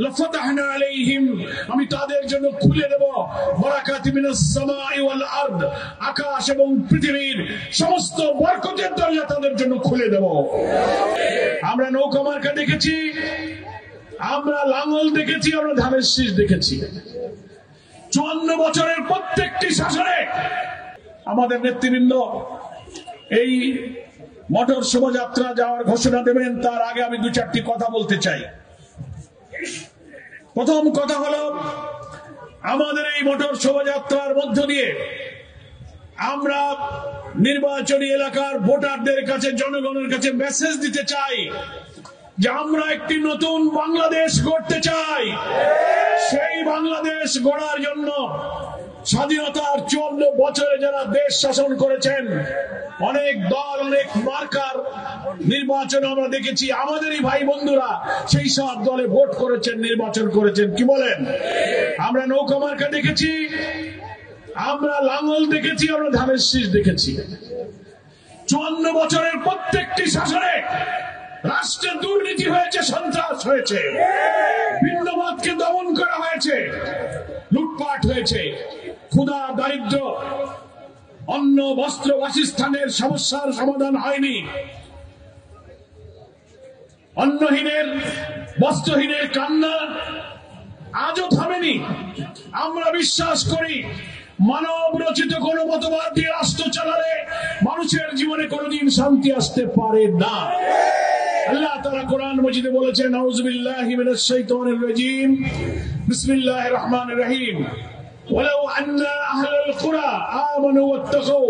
লাফাতাহনা আলাইহিম, আমি তাদের জন্য খুলে দেব বারাকাতিন মিনাস সামাই ওয়াল আরদ, আকাশ এবং পৃথিবীর সমস্ত বরকতের দরজা তাদের জন্য খুলে দেব। আমরা নৌকা মার্কা দেখেছি, আমরা লাঙ্গল দেখেছি, আমরা ধানের শীষ দেখেছি। 54 বছরের প্রত্যেকটি শাসনে আমাদের নেতৃবৃন্দ এই মোটর শোভাযাত্রা যাওয়ার ঘোষণা দেবেন, তার আগে আমি 2-4টি কথা বলতে চাই। প্রথম কথা হলো, আমাদের এই মোটর শোভাযাত্রার মধ্য দিয়ে আমরা নির্বাচনী এলাকার ভোটারদের কাছে, জনগণের কাছে মেসেজ দিতে চাই যে আমরা একটি নতুন বাংলাদেশ গড়তে চাই। সেই বাংলাদেশ গড়ার জন্য স্বাধীনতার 54 বছরে যারা দেশ শাসন করেছেন, অনেক দল, অনেক মার্কার নির্বাচন আমরা দেখেছি, আমাদেরই ভাই বন্ধুরা সেই সব দলে ভোট করেছেন, নির্বাচন করেছেন। কি বলেন? আমরা নৌকা মার্কা দেখেছি, আমরা লাঙ্গল দেখেছি, আমরা ধানের শীষ দেখেছি। 54 বছরের প্রত্যেকটি শাসনে রাষ্ট্রে দুর্নীতি হয়েছে, সন্ত্রাস হয়েছে, ভিন্নমতকে দমন করা হয়েছে, লুটপাট হয়েছে, ক্ষুধা, দারিদ্র, অন্ন, বস্ত্র, বাসস্থানের সমস্যার সমাধান হয়নি। অন্নহীনের, বস্ত্রহীনের কান্না আজও থামেনি। আমরা বিশ্বাস করি মানব রচিত কোন মতবাদ দিয়ে রাষ্ট্র চালালে মানুষের জীবনে কোনদিন শান্তি আসতে পারে না। আল্লাহ তাআলা কোরআন মাজিদে বলেছেন, আউযু বিল্লাহি মিনাশ শাইতানির রাজীম, বিসমিল্লাহির রহমানির রহিম, ওয়ালাউ আন্না আহলাল কুরা আমানু ওয়াত্তাকাউ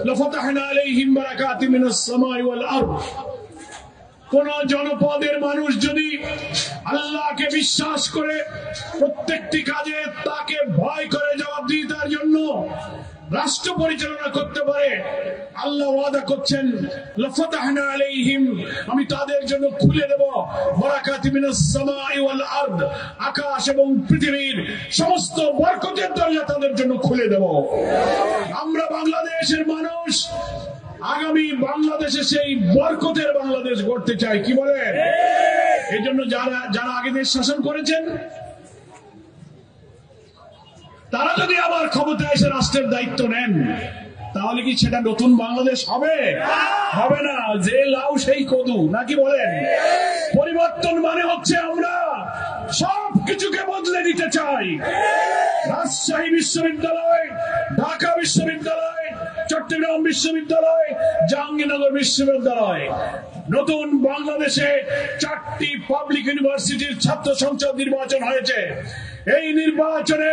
লাফাতাহনা আলাইহিম বারাকাতিন মিনাস সামাই ওয়াল আরদ। কোন জনপদের মানুষ যদি আল্লাহকে বিশ্বাস করে প্রত্যেকটি কাজে তাকে ভয় করে জবাবদিহিতার জন্য রাষ্ট্র পরিচালনা করতে পারে, আল্লাহ ওয়াদা করছেন লাফাতাহনা আলাইহিম, আমি তাদের জন্য খুলে দেব বারাকাতিন মিনাস সামাই ওয়াল আরদ, আকাশ এবং পৃথিবীর সমস্ত বরকতের দরজা তাদের জন্য খুলে দেব। আমরা বাংলাদেশের মানুষ আগামী বাংলাদেশে সেই বরকতের বাংলাদেশ গড়তে চাই। কি বলেন? এই জন্য যারা আগে দেশ শাসন করেছেন তারা যদি আবার ক্ষমতায় এসে রাষ্ট্রের দায়িত্ব নেন, তাহলে কি সেটা নতুন বাংলাদেশ হবে? হবে না। যে লাউ সেই কদু, নাকি বলেন? পরিবর্তন মানে হচ্ছে আমরা সবকিছুকে বদলে দিতে চাই। রাজশাহী বিশ্ববিদ্যালয়, ঢাকা বিশ্ববিদ্যালয়, চট্টগ্রাম বিশ্ববিদ্যালয়, জাহাঙ্গীরনগর বিশ্ববিদ্যালয়, নতুন বাংলাদেশে 4টি পাবলিক ইউনিভার্সিটির ছাত্র সংসদ নির্বাচন হয়েছে। এই নির্বাচনে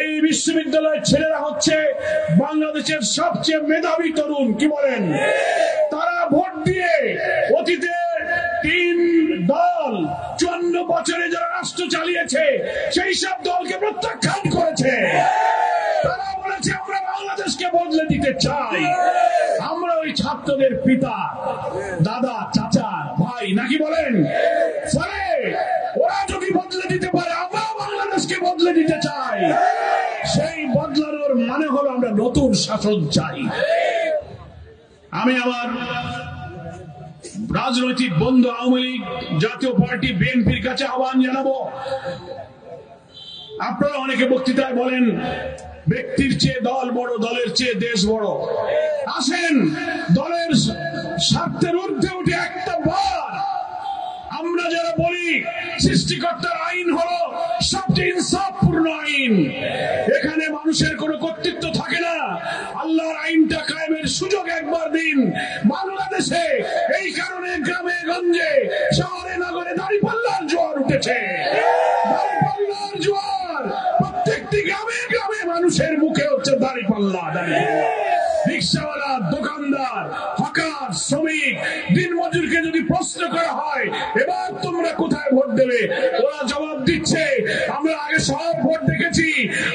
এই বিশ্ববিদ্যালয়ের ছেলেরা হচ্ছে বাংলাদেশের সবচেয়ে মেধাবী তরুণ। কি বলেন? তারা ভোট দিয়ে অতীতের 3 দল 54 বছরে যারা রাষ্ট্র চালিয়েছে সেই সব দলকে প্রত্যাখ্যান করেছে। তারা বলেছে আমরা বাংলাদেশকে বদলে দিতে চাই। আমরা ওই ছাত্রদের পিতা, দাদা, চাচা, ভাই, নাকি বলেন? ফলে ওরা যদি বদলে দিতে পারে, আমরা বাংলাদেশকে বদলে দিতে চাই। সেই বদলানোর মানে হলো আমরা নতুন শাসন চাই। আমি আমার রাজনৈতিক বন্ধু আওয়ামী লীগ, জাতীয় পার্টি, বিএনপির কাছে আহ্বান জানাবো। আপনারা অনেকে বক্তৃতায় বলেন ব্যক্তির চেয়ে দল বড়, দলের চেয়ে দেশ বড়। আসেন দলের স্বার্থের ঊর্ধ্বে উঠে একটা বার আমরা যারা বলি সৃষ্টিকর্তার আইন হলো সবচেয়ে ইনসাফপূর্ণ আইন, এখানে মানুষের কোনো কর্তৃত্ব থাকে না। আল্লাহর আইনটা কায়েমের সুযোগ একবার দিন বাংলাদেশে। এই কারণে গ্রামে গঞ্জে, শহরে নগরে দাঁড়িপাল্লার জোয়ার উঠেছে। দাঁড়িপাল্লার জোয়ার প্রত্যেকটি গ্রামে গ্রামে মানুষের মুখে হচ্ছে দাঁড়িপাল্লা। রিক্সাওয়ালা, দোকানদার, হকার, শ্রমিক, দিনমজুরকে যদি প্রশ্ন করা হয় এবার তোমরা কোথায় ভোট দেবে, ওরা জবাব দিচ্ছে আমরা আগে সব ভোট দেখেছি,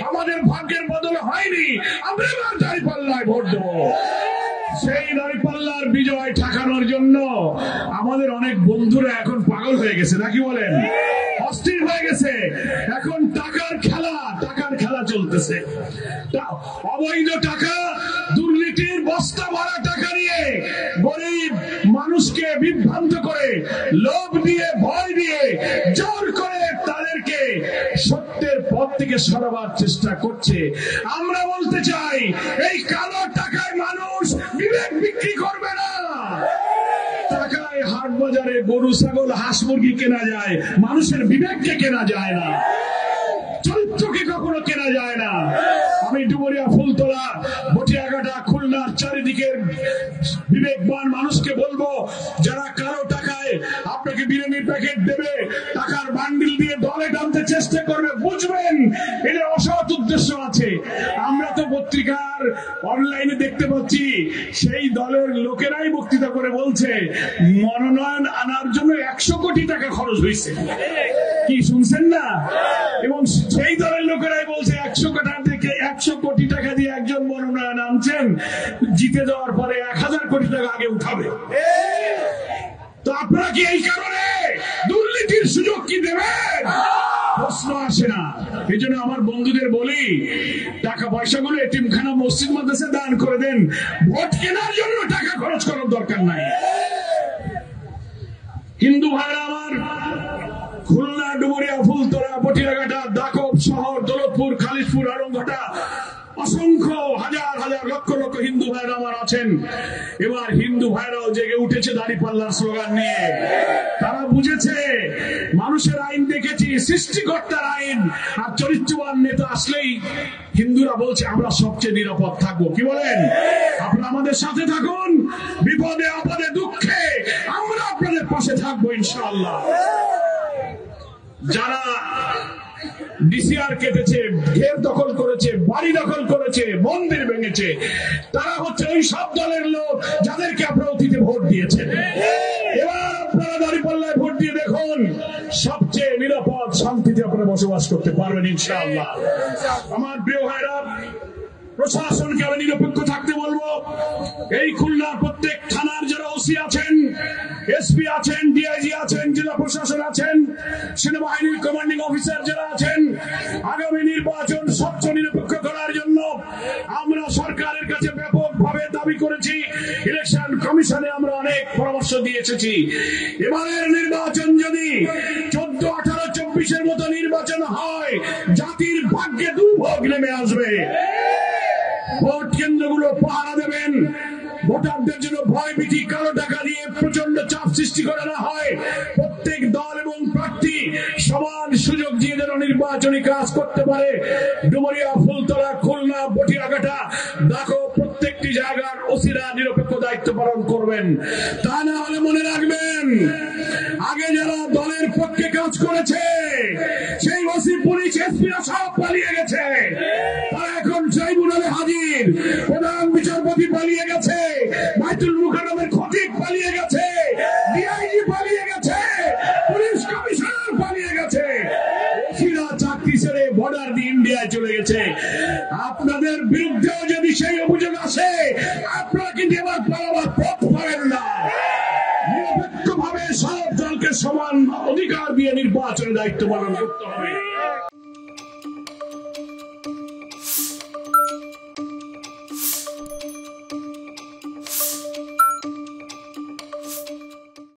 আমাদের ভাগ্যের বদলে হয়নি, আমরা এবার দাঁড়িপাল্লায় ভোট দেবো। সেই দাঁড়িপাল্লার বিজয় ঠেকানোর জন্য আমাদের অনেক বন্ধুরা এখন পাগল হয়ে গেছে, নাকি বলেন? অস্থির হয়ে গেছে। এখন টাকার খেলা চলতেছে। অবৈধ টাকা, দুর্নীতির বস্তা ভরা টাকা নিয়ে গরিব মানুষকে বিভ্রান্ত করে, লোভ দিয়ে, ভয় দিয়ে, জোর করে তাদেরকে থেকে সরাবার চেষ্টা করছে। আমরা বলতে চাই, এই কালো টাকায় মানুষ বিবেক বিক্রি করবে না। টাকায় হাট বাজারে গরু ছাগল হাঁস মুরগি কেনা যায়, মানুষের বিবেককে কেনা যায় না, চরিত্রকে কখনো কেনা যায় না। আমি ডুমুরিয়া, ফুলতলা, বটিয়াঘাটা, খুলনার চারিদিকের বিবেকবান মানুষকে বলবো, যারা কারো টাকায় আপনাকে বিরিয়ানি প্যাকেট দেবে, টাকার বান্ডিল দিয়ে দলে টানতে চেষ্টা করবে, বুঝবেন এটা অসৎ উদ্দেশ্য আছে। আমরা তো পত্রিকার অনলাইনে দেখতে পাচ্ছি, সেই দলের লোকেরাই বক্তৃতা করে বলছে মনোনয়ন আনার জন্য 100 কোটি টাকা খরচ হয়েছে। কি শুনছেন না? এবং সেই দলের লোকেরাই বলছে 100 কোটি টাকা দিয়ে একজন মনোনয়ন আনছেন, জিতে যাওয়ার পরে 1000 কোটি টাকা আগে উঠাবে। তো আপনারা কি এই কারণে দুর্নীতির সুযোগ কি দেবেন? প্রশ্ন আসে না। এই জন্য আমার বন্ধুদের বলি, টাকা পয়সাগুলো এতিমখানা মসজিদ মাদ্রাসা দান করে দেন, ভোট কেনার জন্য টাকা খরচ করার দরকার নাই। হিন্দু ভাইরা আমার, খুলনা, ডুমুরিয়া, ফুলতলা, বটিয়াঘাটা, দাকব শহর, দৌলতপুর, খালিশপুর, আরংঘাটা অসংখ্য হাজার হাজার লক্ষ লক্ষ হিন্দু ভাইরা আমার আছেন। এবার হিন্দু ভাইরাও জেগে উঠেছে দাঁড়িপাল্লার স্লোগান নিয়ে। তারা বুঝেছে মানুষের আইন দেখেছি, সৃষ্টিকর্তার আইন, আর চরিত্রবান নেতা আসলেই হিন্দুরা বলছে আমরা সবচেয়ে নিরাপদ থাকবো। কি বলেন? আপনারা আমাদের সাথে থাকুন, বিপদে আপদে দুঃখে আমরা আপনাদের পাশে থাকবো ইনশাআল্লাহ। যারা ডিসিআর কেটেছে, ঘের দখল করেছে, বাড়ি দখল করেছে, মন্দির ভেঙেছে, তারা হচ্ছে ওই সব দলের লোক যাদেরকে আপনারা অতীতে ভোট দিয়েছেন। এবার আপনারা দাঁড়িপাল্লায় ভোট দিয়ে দেখুন, সবচেয়ে নিরাপদ শান্তিতে আপনারা বসবাস করতে পারবেন ইনশাআল্লাহ। আমার প্রিয় ভাইরা, প্রশাসনকে আমি নিরপেক্ষ থাকতে বলবো। এই খুলনার প্রত্যেক থানার যারা ওসি আছেন, এসপি আছেন, ডিআইজি আছেন, জেলা প্রশাসন আছেন, সেনাবাহিনীর কমান্ডিং অফিসার যারা আছেন, আগামী নির্বাচন স্বচ্ছ নিরপেক্ষ করার জন্য আমরা সরকারের কাছে ব্যাপকভাবে দাবি করেছি। ইলেকশন কমিশনে আমরা অনেক পরামর্শ দিয়ে এসেছি। এবারের নির্বাচন যদি 14, 18, 24-এর মতো নির্বাচন হয়, জাতির ভাগ্যে দুর্ভোগ নেমে আসবে। ভোট কেন্দ্রগুলো পাহারা দেবেন, ভোটারদের জন্য ভয় ভীতি, কালো টাকা দিয়ে প্রচন্ড চাপ সৃষ্টি করা না হয়, প্রত্যেক দল এবং প্রার্থী সমান সুযোগ দিয়ে যেন নির্বাচনী কাজ করতে পারে। ডুমুরিয়া, ফুলতলা, খুলনা, বটিয়াঘাটা, দেখো প্রত্যেকটি জায়গার ওসিরা নিরপেক্ষ দায়িত্ব পালন করবেন। তা না হলে মনে রাখবেন, আগে যারা দলের পক্ষে কাজ করেছে সেই ওসি, পুলিশ, এসপিরা সব পালিয়ে গেছে। তারা এখন ট্রাইব্যুনালে হাজির। প্রধান বিচারপতি পালিয়ে গেছে, বাইতুল মুকাররমের খতিব পালিয়ে গেছে, ডিআইজি পালিয়ে গেছে, পুলিশ কমিশনার পালিয়ে গেছে, ওসিরা চাকরি ছেড়ে বর্ডার দিয়ে ইন্ডিয়ায় চলে গেছে। আপনাদের বিরুদ্ধেও যদি সেই অভিযোগ আসে, আপনারা কিন্তু এবার পালাবার পথ পাবেন না। নিরপেক্ষভাবে সব দলকে সমান অধিকার দিয়ে নির্বাচনের দায়িত্ব পালন করতে হবে।